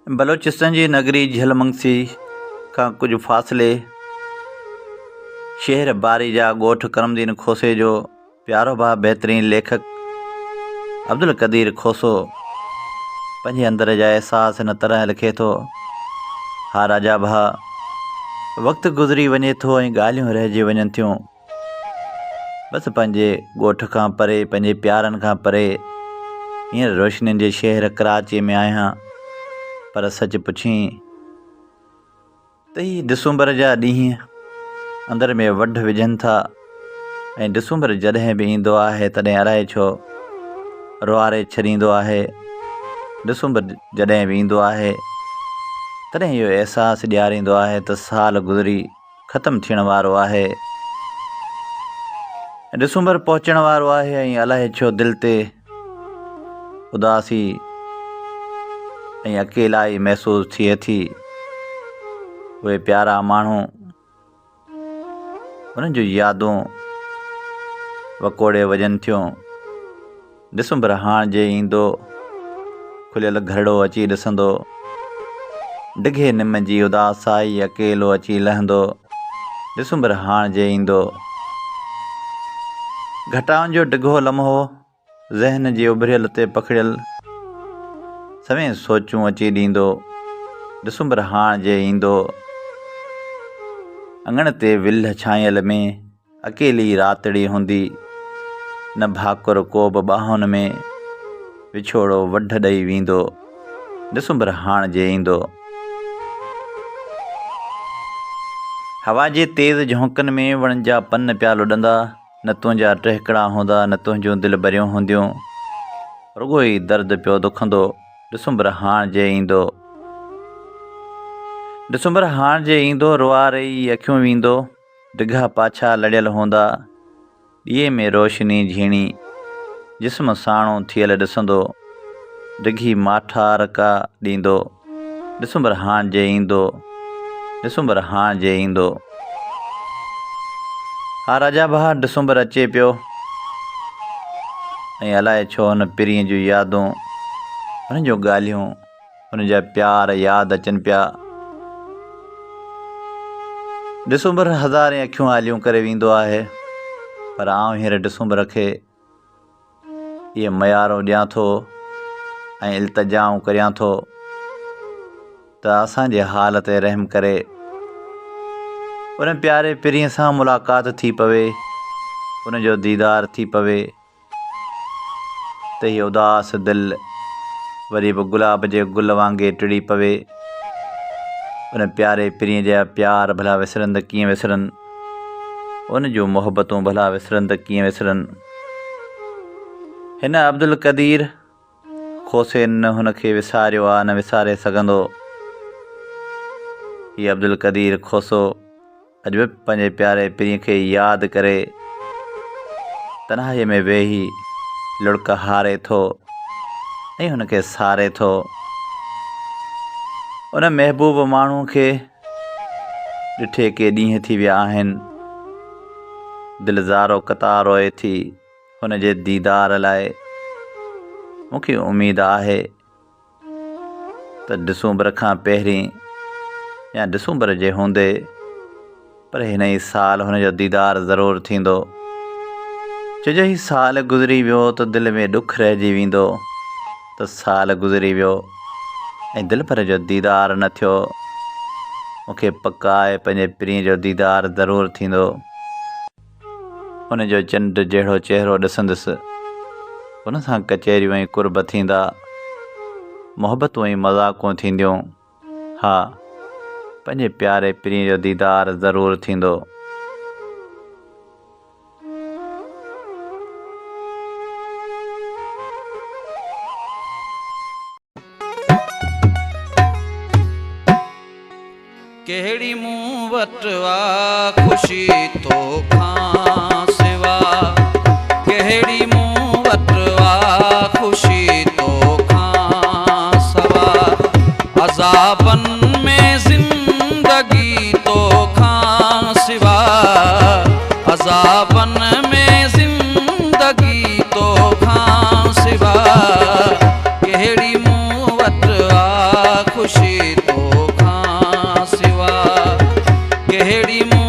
बलोचिस्तान जी नगरी झलमंगसी का कुछ फासले शहर बारी जा ॻोठ करमदीन खोसे जो प्यारो भाउ बहितरीन लेखक अब्दुल कदीर खोसो पंहिंजे अंदर जा एहसास इन तरह लिखे थो। हा राजा भाउ, वक़्तु गुज़री वञे थो ऐं ॻाल्हियूं रहिजी वञनि थियूं। बसि पंहिंजे ॻोठ खां परे, पंहिंजे प्यारनि खां परे हींअर रोशनियुनि जे शहर कराची में आहियां। पर सच पुछी त ही डिसंबर जा ॾींहं अंदर में वढ विझनि था ऐं डिसंबर जॾहिं बि ईंदो आहे तॾहिं अलाए छो रुआरे छॾींदो आहे। डिसंबर जॾहिं बि ईंदो आहे तॾहिं इहो अहसासु ॾियारींदो आहे त साल गुज़री ख़तमु थियण वारो आहे। डिसंबर पहुचण वारो आहे ऐं अलाए छो दिलि ते उदासी ऐं अकेलाई महसूसु थिए थी। उहे प्यारा माण्हू, उन्हनि जूं यादूं वकोड़े वॼनि थियूं। डिसंबर हाण जे ईंदो, खुलियल घरड़ो अची ॾिसंदो, डिघे निम जी उदासाई अकेलो अची लहंदो। डिसंबर हाण जे ईंदो, घटाउनि जो डिघो लम्हो ज़हन जे उभरियल ते पखिड़ियल सवें सोचूं अची ॾींदो। डिसंबर हाण जे ईंदो, अङण ते विल्ह छांयल में अकेली रातड़ी हूंदी, न भाकुर को बि ॿाहुनि में विछोड़ो वढ ॾेई वेंदो। डिसंबर हाण जे ईंदो, हवा जे तेज़ झोंकनि में वणनि जा पन पिया लुॾंदा, न तुंहिंजा टहिकड़ा हूंदा, न तुंहिंजूं दिलि भरियूं हूंदियूं, रुॻो ई दर्द पियो दुखंदो। डिसंबर हाण जे ईंदो, डिसंबर हाण जे ईंदो, रुआरे ई अखियूं वेंदो, डिघा पाछा लड़ियल हूंदा, ॾीए में रोशनी झीणी जिस्म साणो थियल ॾिसंदो, डिघी माठार का ॾींदो। डिसंबर हाण जे ईंदो, डिसंबर हाण जे ईंदो। हा राजा भाउ, डिसंबर अचे पियो ऐं अलाए छो हुन पिरीअ जूं यादूं, हुन जूं ॻाल्हियूं, हुन जा प्यार यादि अचनि पिया। डिसंबर हज़ारे अखियूं आलियूं करे वेंदो आहे, पर आउं हींअर डिसंबर खे इहे मयारो ॾियां थो ऐं इल्तिजाऊं करियां थो त असांजे हाल ते रहम करे उन प्यारे पिरीअ सां मुलाक़ात थी पवे, उन जो दीदार थी पवे, त हीअ उदास दिलि वरी बि गुलाब जे गुल वांगुरु टिड़ी पवे। उन प्यारे पिरीअ जा प्यार भला विसरंद कीअं विसरनि, उन जूं मोहबतूं भला विसरंद कीअं विसरनि। हिन अब्दुल कदीर खोसे न हुनखे विसारियो आहे, न विसारे सघंदो। हीअ अब्दुल कदीर खोसो अॼु बि पंहिंजे प्यारे पिरीअ खे यादि करे तन्हाईअ में वेही लुड़क हारे थो ऐं हुनखे सारे थो। उन महबूब माण्हू खे ॾिठे के ॾींहं थी विया आहिनि, दिलि ज़ारो कतार रोए थी हुन जे दीदार लाइ। मूंखे उमेदु आहे त डिसंबर खां पहिरीं या डिसंबर जे हूंदे, पर हिन ई साल हुन जो दीदार ज़रूरु थींदो। छो जो ही साल गुज़री वियो त दिलि में ॾुखु रहिजी वेंदो त साल गुज़री वियो ऐं दिलि भर जो दीदार न थियो। मूंखे पक आहे पंहिंजे पिरीअ जो दीदार ज़रूरु थींदो। हुन जो चंड जहिड़ो चहिरो ॾिसंदुसि, हुन सां कचहरियूं ऐं कुर्ब थींदा, मोहबतूं ऐं मज़ाक़ूं थींदियूं। हा, पंहिंजे प्यारे पिरीअ जो दीदार ज़रूरु थींदो। कहिड़ी मूं वटि वा ख़ुशी तोखां सिवा, कहिड़ी मूं वटि वा ख़ुशी तोखां सवा, अज़ाबनि में ज़िंदगी तोखां सिवा, अज़ाबनि में ज़िंदगी तोखां सिवा, कहिड़ी मूं वटि वा ख़ुशी तो खां सिवा कहिड़ी मूं